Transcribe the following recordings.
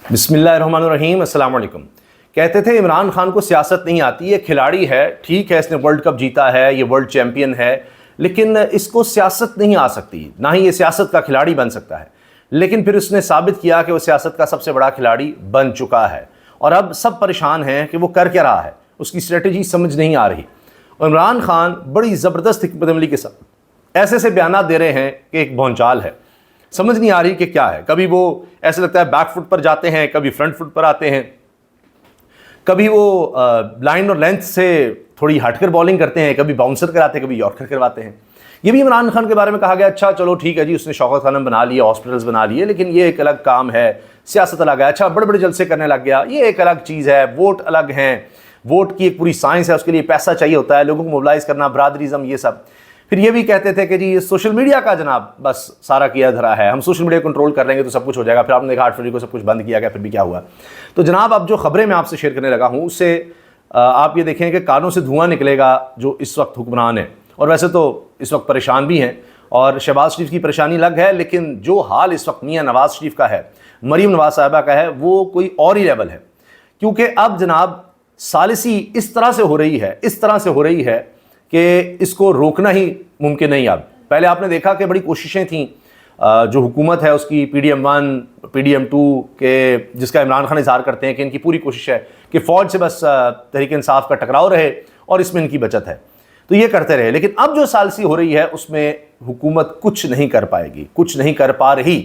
بسم اللہ الرحمن الرحیم، السلام علیکم۔ کہتے تھے عمران خان کو سیاست نہیں آتی، یہ کھلاڑی ہے، ٹھیک ہے اس نے ورلڈ کپ جیتا ہے، یہ ورلڈ چیمپئن ہے، لیکن اس کو سیاست نہیں آ سکتی، نہ ہی یہ سیاست کا کھلاڑی بن سکتا ہے۔ لیکن پھر اس نے ثابت کیا کہ وہ سیاست کا سب سے بڑا کھلاڑی بن چکا ہے، اور اب سب پریشان ہیں کہ وہ کر کیا رہا ہے، اس کی اسٹریٹجی سمجھ نہیں آ رہی۔ عمران خان بڑی زبردست حکمت عملی کے ساتھ ایسے بیانات دے رہے ہیں کہ ایک بھونچال ہے، سمجھ نہیں آ رہی کہ کیا ہے۔ کبھی وہ ایسے لگتا ہے بیک فٹ پر جاتے ہیں، کبھی فرنٹ فٹ پر آتے ہیں، کبھی وہ لائن اور لینتھ سے تھوڑی ہٹ کر بالنگ کرتے ہیں، کبھی باؤنسر کراتے ہیں، کبھی یارکر کرواتے ہیں۔ یہ بھی عمران خان کے بارے میں کہا گیا، اچھا چلو ٹھیک ہے جی، اس نے شوکت خانم بنا لیے، ہاسپٹلز بنا لیے، لیکن یہ ایک الگ کام ہے، سیاست الگ ہے۔ اچھا بڑے بڑے جلسے کرنے لگ گیا، یہ ایک الگ چیز ہے، ووٹ الگ ہیں، ووٹ کی ایک پوری سائنس ہے، اس کے لیے پیسہ چاہیے ہوتا ہے، لوگوں کو موبلائز کرنا، برادریزم، یہ سب۔ پھر یہ بھی کہتے تھے کہ جی سوشل میڈیا کا جناب بس سارا کیا دھرا ہے، ہم سوشل میڈیا کنٹرول کر لیں گے تو سب کچھ ہو جائے گا۔ پھر آپ نے دیکھا 8 فروری کو سب کچھ بند کیا گیا، پھر بھی کیا ہوا۔ تو جناب اب جو خبریں میں آپ سے شیئر کرنے لگا ہوں، اس سے آپ یہ دیکھیں کہ کانوں سے دھواں نکلے گا جو اس وقت حکمران ہیں، اور ویسے تو اس وقت پریشان بھی ہیں، اور شہباز شریف کی پریشانی الگ ہے، لیکن جو حال اس وقت میاں نواز شریف کا ہے، مریم نواز صاحبہ کا ہے، وہ کوئی اور ہی لیول ہے۔ کیونکہ اب جناب ثالثی اس طرح سے ہو رہی ہے کہ اس کو روکنا ہی ممکن نہیں۔ اب پہلے آپ نے دیکھا کہ بڑی کوششیں تھیں جو حکومت ہے اس کی، PDM-1 PDM-2 کے، جس کا عمران خان اظہار کرتے ہیں کہ ان کی پوری کوشش ہے کہ فوج سے بس تحریک انصاف کا ٹکراؤ رہے اور اس میں ان کی بچت ہے، تو یہ کرتے رہے۔ لیکن اب جو ثالثی ہو رہی ہے اس میں حکومت کچھ نہیں کر پائے گی، کچھ نہیں کر پا رہی۔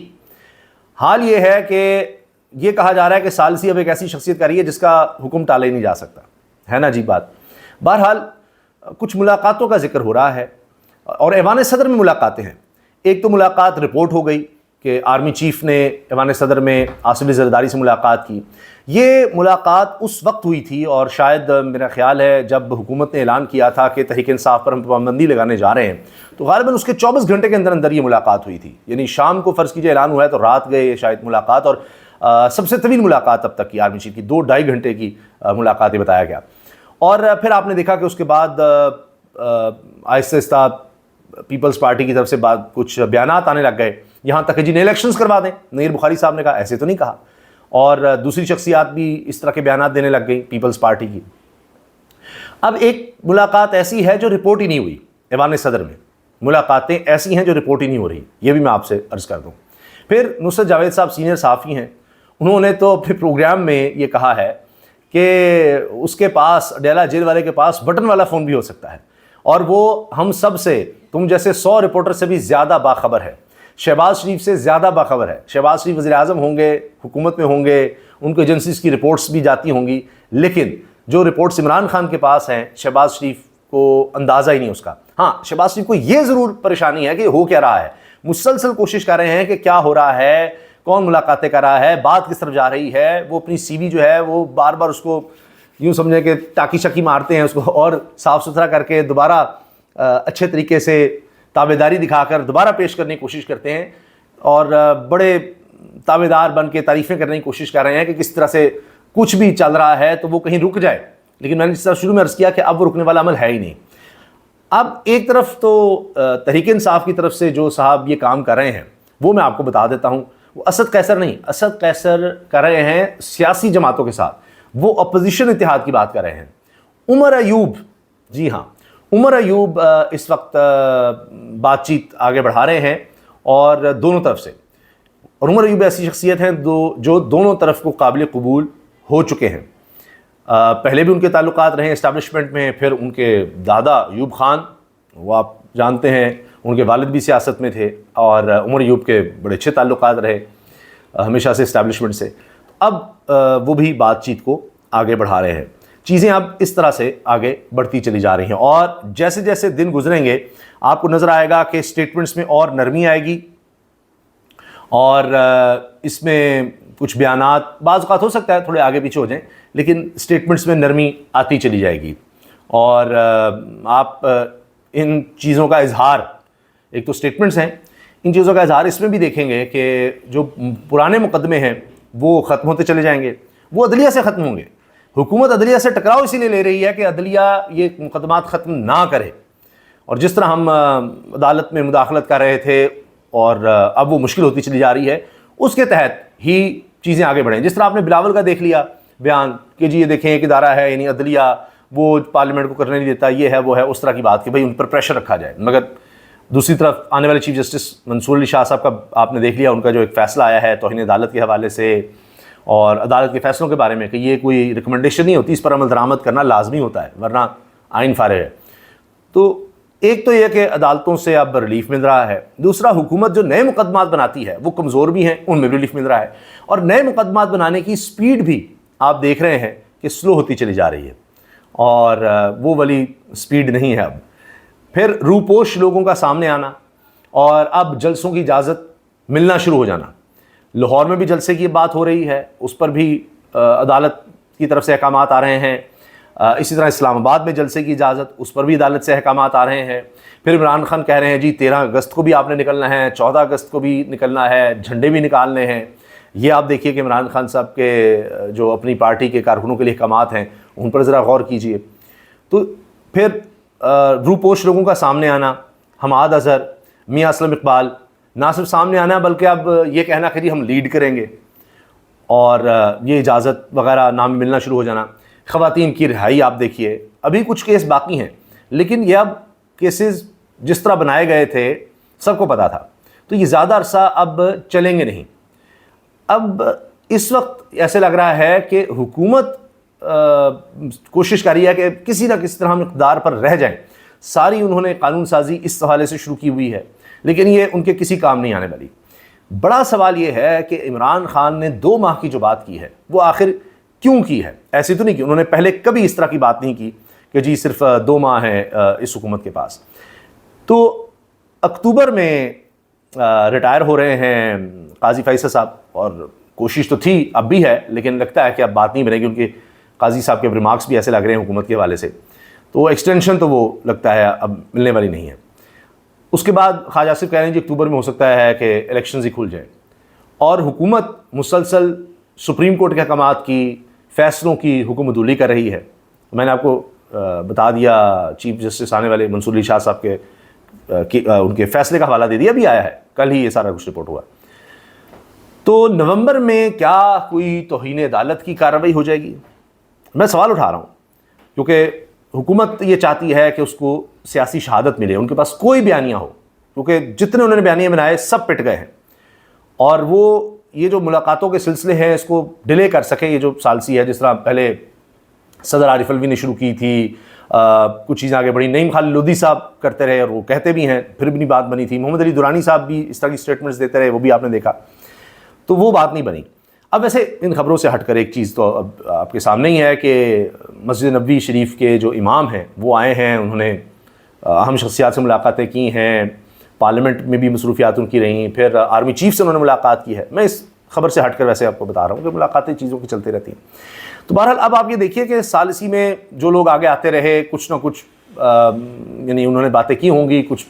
حال یہ ہے کہ یہ کہا جا رہا ہے کہ ثالثی اب ایک ایسی شخصیت کا رہی ہے جس کا حکم ٹالا ہی نہیں جا سکتا، ہے نا جی بات۔ بہرحال کچھ ملاقاتوں کا ذکر ہو رہا ہے، اور ایوان صدر میں ملاقاتیں ہیں۔ ایک تو ملاقات رپورٹ ہو گئی کہ آرمی چیف نے ایوان صدر میں آصف علی زرداری سے ملاقات کی۔ یہ ملاقات اس وقت ہوئی تھی، اور شاید میرا خیال ہے جب حکومت نے اعلان کیا تھا کہ تحریک انصاف پر ہم پابندی لگانے جا رہے ہیں، تو غالباً اس کے 24 گھنٹے کے اندر یہ ملاقات ہوئی تھی، یعنی شام کو فرض کیجئے اعلان ہوا ہے تو رات گئے شاید ملاقات، اور سب سے طویل ملاقات اب تک کی آرمی چیف کی 2-2.5 گھنٹے کی ملاقات یہ بتایا گیا۔ اور پھر آپ نے دیکھا کہ اس کے بعد آہستہ آہستہ پیپلز پارٹی کی طرف سے کچھ بیانات آنے لگ گئے، یہاں تک کہ جی نئے الیکشنز کروا دیں۔ نیر بخاری صاحب نے کہا، ایسے تو نہیں کہا، اور دوسری شخصیات بھی اس طرح کے بیانات دینے لگ گئی پیپلز پارٹی کی۔ اب ایک ملاقات ایسی ہے جو رپورٹ ہی نہیں ہوئی، ایوان صدر میں ملاقاتیں ایسی ہیں جو رپورٹ ہی نہیں ہو رہی، یہ بھی میں آپ سے عرض کر دوں۔ پھر نصرت جاوید صاحب سینئر صحافی ہیں، انہوں نے تو اپنے پروگرام میں یہ کہا ہے کہ اس کے پاس، ڈیلا جیل والے کے پاس بٹن والا فون بھی ہو سکتا ہے، اور وہ ہم سب سے، تم جیسے 100 رپورٹر سے بھی زیادہ باخبر ہے، شہباز شریف سے زیادہ باخبر ہے۔ شہباز شریف وزیر اعظم ہوں گے، حکومت میں ہوں گے، ان کو ایجنسیز کی رپورٹس بھی جاتی ہوں گی، لیکن جو رپورٹس عمران خان کے پاس ہیں، شہباز شریف کو اندازہ ہی نہیں اس کا۔ ہاں شہباز شریف کو یہ ضرور پریشانی ہے کہ ہو کیا رہا ہے، مسلسل کوشش کر رہے ہیں کہ کیا ہو رہا ہے، کون ملاقاتیں کر رہا ہے، بات کس طرف جا رہی ہے۔ وہ اپنی سی وی جو ہے وہ بار بار اس کو یوں سمجھیں کہ ٹاکی شکی مارتے ہیں، اس کو اور صاف ستھرا کر کے دوبارہ اچھے طریقے سے تابعداری دکھا کر دوبارہ پیش کرنے کی کوشش کرتے ہیں، اور بڑے تابعدار بن کے تعریفیں کرنے کی کوشش کر رہے ہیں کہ کس طرح سے کچھ بھی چل رہا ہے تو وہ کہیں رک جائے۔ لیکن میں نے جس طرح شروع میں عرض کیا کہ اب وہ رکنے والا عمل ہے ہی نہیں۔ اب ایک طرف تو تحریک انصاف کی طرف سے جو صاحب یہ کام کر رہے ہیں وہ میں آپ کو بتا دیتا ہوں، وہ اسد قیصر نہیں، اسد قیصر کر رہے ہیں سیاسی جماعتوں کے ساتھ، وہ اپوزیشن اتحاد کی بات کر رہے ہیں۔ عمر ایوب، جی ہاں عمر ایوب اس وقت بات چیت آگے بڑھا رہے ہیں، اور دونوں طرف سے، اور عمر ایوب ایسی شخصیت ہیں جو دونوں طرف کو قابل قبول ہو چکے ہیں۔ پہلے بھی ان کے تعلقات رہے اسٹیبلشمنٹ میں، پھر ان کے دادا ایوب خان، وہ آپ جانتے ہیں ان کے والد بھی سیاست میں تھے، اور عمر ایوب کے بڑے اچھے تعلقات رہے ہمیشہ سے اسٹیبلشمنٹ سے۔ اب وہ بھی بات چیت کو آگے بڑھا رہے ہیں۔ چیزیں اب اس طرح سے آگے بڑھتی چلی جا رہی ہیں، اور جیسے جیسے دن گزریں گے آپ کو نظر آئے گا کہ سٹیٹمنٹس میں اور نرمی آئے گی، اور اس میں کچھ بیانات بعض اوقات ہو سکتا ہے تھوڑے آگے پیچھے ہو جائیں، لیکن سٹیٹمنٹس میں نرمی آتی چلی جائے گی، اور آپ ان چیزوں کا اظہار، ایک تو سٹیٹمنٹس ہیں، ان چیزوں کا اظہار اس میں بھی دیکھیں گے کہ جو پرانے مقدمے ہیں وہ ختم ہوتے چلے جائیں گے، وہ عدلیہ سے ختم ہوں گے۔ حکومت عدلیہ سے ٹکراؤ اسی لیے لے رہی ہے کہ عدلیہ یہ مقدمات ختم نہ کرے، اور جس طرح ہم عدالت میں مداخلت کر رہے تھے اور اب وہ مشکل ہوتی چلی جا رہی ہے، اس کے تحت ہی چیزیں آگے بڑھیں. جس طرح آپ نے بلاول کا دیکھ لیا بیان کہ جی یہ دیکھیں ایک ادارہ ہے یعنی عدلیہ وہ پارلیمنٹ کو کرنے نہیں دیتا، یہ ہے وہ ہے، اس طرح کی بات کہ بھائی ان پر پریشر رکھا جائے. مگر دوسری طرف آنے والے چیف جسٹس منصور علی شاہ صاحب کا آپ نے دیکھ لیا، ان کا جو ایک فیصلہ آیا ہے توہین عدالت کے حوالے سے اور عدالت کے فیصلوں کے بارے میں کہ یہ کوئی ریکمنڈیشن نہیں ہوتی، اس پر عمل درآمد کرنا لازمی ہوتا ہے ورنہ آئین فارغ ہے. تو ایک تو یہ کہ عدالتوں سے اب ریلیف مل رہا ہے، دوسرا حکومت جو نئے مقدمات بناتی ہے وہ کمزور بھی ہیں، ان میں بھی ریلیف مل رہا ہے، اور نئے مقدمات بنانے کی سپیڈ بھی آپ دیکھ رہے ہیں کہ سلو ہوتی چلی جا رہی ہے اور وہ والی سپیڈ نہیں ہے. اب پھر روپوش لوگوں کا سامنے آنا اور اب جلسوں کی اجازت ملنا شروع ہو جانا. لاہور میں بھی جلسے کی بات ہو رہی ہے، اس پر بھی عدالت کی طرف سے احکامات آ رہے ہیں. اسی طرح اسلام آباد میں جلسے کی اجازت، اس پر بھی عدالت سے احکامات آ رہے ہیں. پھر عمران خان کہہ رہے ہیں جی 13 اگست کو بھی آپ نے نکلنا ہے، 14 اگست کو بھی نکلنا ہے، جھنڈے بھی نکالنے ہیں. یہ آپ دیکھیے کہ عمران خان صاحب کے جو اپنی پارٹی کے کارکنوں کے لیے احکامات ہیں ان پر ذرا غور کیجئے. تو پھر روپوش لوگوں کا سامنے آنا، حماد اظہر، میاں اسلم اقبال، نہ صرف سامنے آنا بلکہ اب یہ کہنا کہ جی ہم لیڈ کریں گے، اور یہ اجازت وغیرہ نام ملنا شروع ہو جانا. خواتین کی رہائی آپ دیکھیے، ابھی کچھ کیس باقی ہیں لیکن یہ اب کیسز جس طرح بنائے گئے تھے سب کو پتا تھا، تو یہ زیادہ عرصہ اب چلیں گے نہیں. اب اس وقت ایسے لگ رہا ہے کہ حکومت کوشش کر رہی ہے کہ کسی نہ کسی طرح ہم اقتدار پر رہ جائیں. ساری انہوں نے قانون سازی اس حوالے سے شروع کی ہوئی ہے لیکن یہ ان کے کسی کام نہیں آنے والی. بڑا سوال یہ ہے کہ عمران خان نے 2 ماہ کی جو بات کی ہے وہ آخر کیوں کی ہے؟ ایسی تو نہیں کہ انہوں نے پہلے کبھی اس طرح کی بات نہیں کی کہ جی صرف 2 ماہ ہیں اس حکومت کے پاس. تو اکتوبر میں ریٹائر ہو رہے ہیں قاضی فیصل صاحب، اور کوشش تو تھی اب بھی ہے لیکن لگتا ہے کہ اب بات نہیں بنے گی. ان کے قاضی صاحب کے ریمارکس بھی ایسے لگ رہے ہیں حکومت کے حوالے سے، تو ایکسٹینشن تو وہ لگتا ہے اب ملنے والی نہیں ہے. اس کے بعد خواجہ آصف کہہ رہے ہیں جی اکتوبر میں ہو سکتا ہے کہ الیکشنز ہی کھل جائیں، اور حکومت مسلسل سپریم کورٹ کے احکامات کی، فیصلوں کی حکم عدولی کر رہی ہے. میں نے آپ کو بتا دیا چیف جسٹس آنے والے منصور علی شاہ صاحب کے ان کے فیصلے کا حوالہ دے دیا، بھی آیا ہے کل ہی یہ سارا کچھ رپورٹ ہوا. تو نومبر میں کیا کوئی توہین عدالت کی کارروائی ہو جائے گی؟ میں سوال اٹھا رہا ہوں کیونکہ حکومت یہ چاہتی ہے کہ اس کو سیاسی شہادت ملے، ان کے پاس کوئی بیانیہ ہو، کیونکہ جتنے انہوں نے بیانیے بنائے سب پٹ گئے ہیں، اور وہ یہ جو ملاقاتوں کے سلسلے ہیں اس کو ڈیلے کر سکیں. یہ جو ثالثی ہے، جس طرح پہلے صدر عارف الوی نے شروع کی تھی، کچھ چیزیں آگے بڑھی، نعیم خالد لودھی صاحب کرتے رہے اور وہ کہتے بھی ہیں پھر بھی نہیں بات بنی تھی. محمد علی دورانی صاحب بھی اس طرح کی سٹیٹمنٹس دیتے رہے، وہ بھی آپ نے دیکھا، تو وہ بات نہیں بنی. اب ویسے ان خبروں سے ہٹ کر ایک چیز تو اب آپ کے سامنے ہی ہے کہ مسجد نبوی شریف کے جو امام ہیں وہ آئے ہیں، انہوں نے اہم شخصیات سے ملاقاتیں کی ہیں، پارلیمنٹ میں بھی مصروفیات ان کی رہیں، پھر آرمی چیف سے انہوں نے ملاقات کی ہے. میں اس خبر سے ہٹ کر ویسے آپ کو بتا رہا ہوں کہ ملاقاتیں چیزوں کی چلتی رہتی ہیں. تو بہرحال اب آپ یہ دیکھیے کہ ثالثی میں جو لوگ آگے آتے رہے کچھ نہ کچھ یعنی انہوں نے باتیں کی ہوں گی، کچھ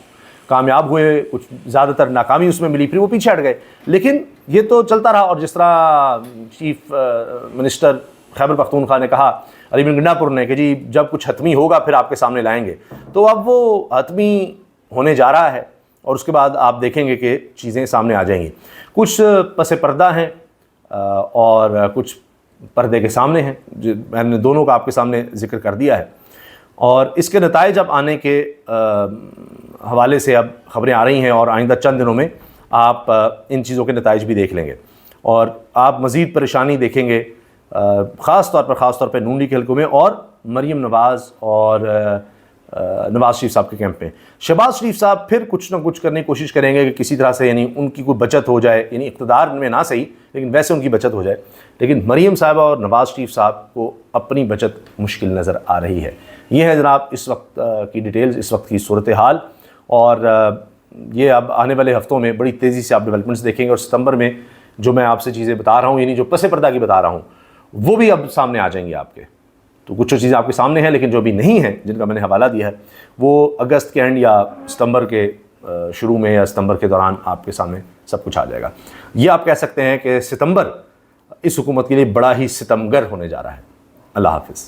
کامیاب ہوئے، کچھ زیادہ تر ناکامی اس میں ملی، پھر وہ پیچھے ہٹ گئے، لیکن یہ تو چلتا رہا. اور جس طرح چیف منسٹر خیبر پختونخوا نے کہا علی بن گنڈا پور نے کہ جی جب کچھ حتمی ہوگا پھر آپ کے سامنے لائیں گے، تو اب وہ حتمی ہونے جا رہا ہے اور اس کے بعد آپ دیکھیں گے کہ چیزیں سامنے آ جائیں گی. کچھ پس پردہ ہیں اور کچھ پردے کے سامنے ہیں، میں نے دونوں کا آپ کے سامنے ذکر کر دیا ہے. اور اس کے نتائج اب آنے کے حوالے سے اب خبریں آ رہی ہیں، اور آئندہ چند دنوں میں آپ ان چیزوں کے نتائج بھی دیکھ لیں گے اور آپ مزید پریشانی دیکھیں گے، خاص طور پہ نون لیگ کے حلقوں میں اور مریم نواز اور نواز شریف صاحب کے کیمپ میں. شہباز شریف صاحب پھر کچھ نہ کچھ کرنے کی کوشش کریں گے کہ کسی طرح سے یعنی ان کی کوئی بچت ہو جائے، یعنی اقتدار میں نہ صحیح لیکن ویسے ان کی بچت ہو جائے. لیکن مریم صاحبہ اور نواز شریف صاحب کو اپنی بچت مشکل نظر آ رہی ہے. یہ ہے جناب اس وقت کی ڈیٹیلز، اس وقت کی صورتحال، اور یہ اب آنے والے ہفتوں میں بڑی تیزی سے آپ ڈیولپمنٹس دیکھیں گے، اور ستمبر میں جو میں آپ سے چیزیں بتا رہا ہوں یعنی جو پس پردہ کی بتا رہا ہوں وہ بھی اب سامنے آ جائیں گی آپ کے. تو کچھ چیزیں آپ کے سامنے ہیں لیکن جو بھی نہیں ہیں جن کا میں نے حوالہ دیا ہے وہ اگست کے اینڈ یا ستمبر کے شروع میں یا ستمبر کے دوران آپ کے سامنے سب کچھ آ جائے گا. یہ آپ کہہ سکتے ہیں کہ ستمبر اس حکومت کے لیے بڑا ہی ستمگر ہونے جا رہا ہے. اللہ حافظ.